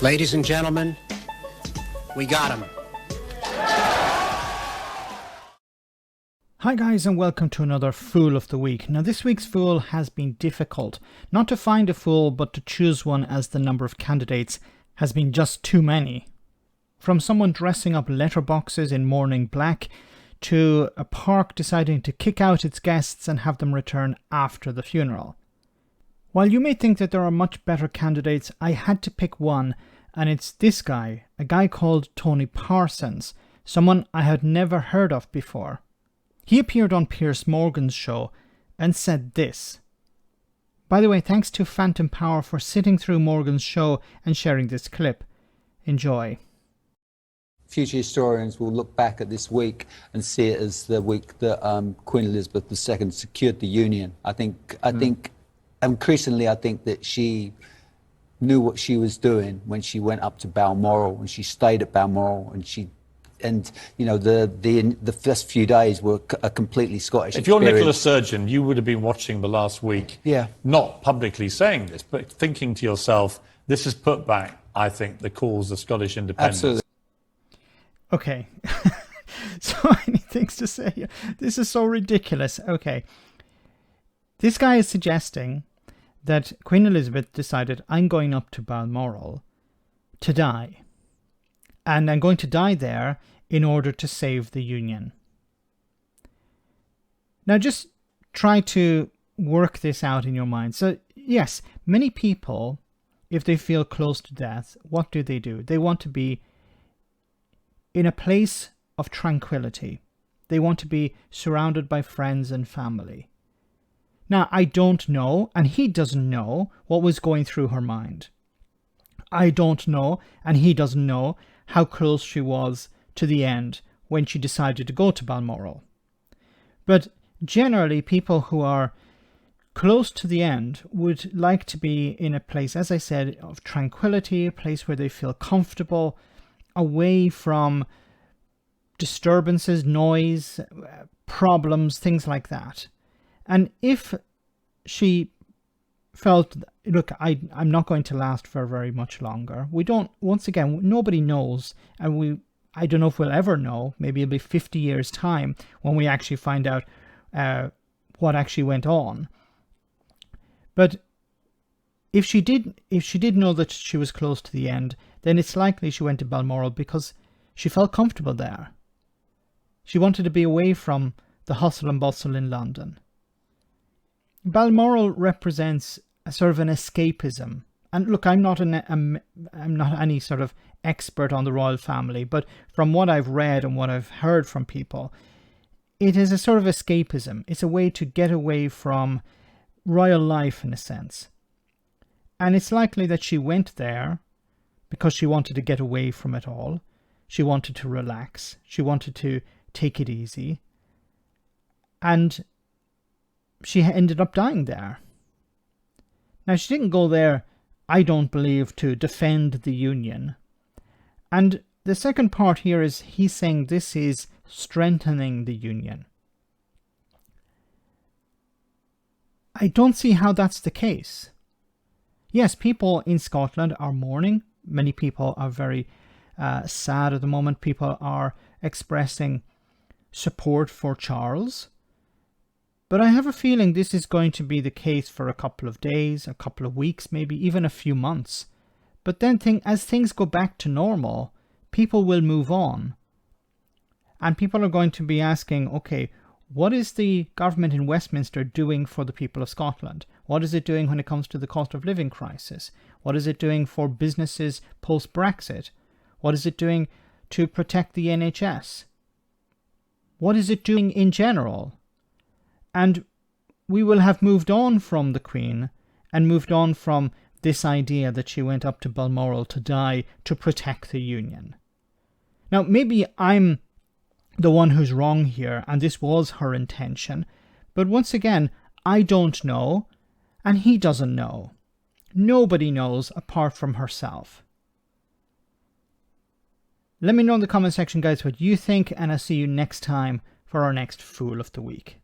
Ladies and gentlemen, we got him. Hi guys, and welcome to another Fool of the Week. Now this week's Fool has been difficult. Not to find a fool, but to choose one, as the number of candidates has been just too many. From someone dressing up letterboxes in morning black, to a park deciding to kick out its guests and have them return after the funeral. While you may think that there are much better candidates, I had to pick one, and it's this guy, a guy called Tony Parsons, someone I had never heard of before. He appeared on Piers Morgan's show and said this. By the way, thanks to Phantom Power for sitting through Morgan's show and sharing this clip. Enjoy. Future historians will look back at this week and see it as the week that Queen Elizabeth II secured the Union. I think increasingly, I think that she knew what she was doing when she went up to Balmoral, and she stayed at Balmoral, and you know, the first few days were a completely Scottish If you're experience. Nicola Sturgeon, you would have been watching the last week, not publicly saying this, but thinking to yourself, this has put back, I think, the cause of Scottish independence. Absolutely. Okay, so many things to say here. This is so ridiculous. Okay, this guy is suggesting that Queen Elizabeth decided, I'm going up to Balmoral to die. And I'm going to die there in order to save the Union. Now just try to work this out in your mind. So yes, many people, if they feel close to death, what do? They want to be in a place of tranquility. They want to be surrounded by friends and family. Now, I don't know, and he doesn't know, what was going through her mind. I don't know, and he doesn't know, how close she was to the end when she decided to go to Balmoral. But generally, people who are close to the end would like to be in a place, as I said, of tranquility, a place where they feel comfortable, away from disturbances, noise, problems, things like that. And if she felt, look, I'm not going to last for very much longer. We don't, once again, nobody knows, and I don't know if we'll ever know. Maybe it'll be 50 years' time when we actually find out what actually went on. But if she did know that she was close to the end, then it's likely she went to Balmoral because she felt comfortable there. She wanted to be away from the hustle and bustle in London. Balmoral represents a sort of an escapism. And look, I'm not any sort of expert on the royal family, but from what I've read and what I've heard from people, it is a sort of escapism. It's a way to get away from royal life in a sense. And it's likely that she went there because she wanted to get away from it all. She wanted to relax. She wanted to take it easy. And she ended up dying there. Now, she didn't go there, I don't believe, to defend the Union. And the second part here is he's saying this is strengthening the Union. I don't see how that's the case. Yes, people in Scotland are mourning. Many people are very sad at the moment. People are expressing support for Charles. But I have a feeling this is going to be the case for a couple of days, a couple of weeks, maybe even a few months. But then as things go back to normal, people will move on. And people are going to be asking, okay, what is the government in Westminster doing for the people of Scotland? What is it doing when it comes to the cost of living crisis? What is it doing for businesses post-Brexit? What is it doing to protect the NHS? What is it doing in general? And we will have moved on from the Queen and moved on from this idea that she went up to Balmoral to die to protect the Union. Now, maybe I'm the one who's wrong here, and this was her intention. But once again, I don't know, and he doesn't know. Nobody knows apart from herself. Let me know in the comment section, guys, what you think, and I'll see you next time for our next Fool of the Week.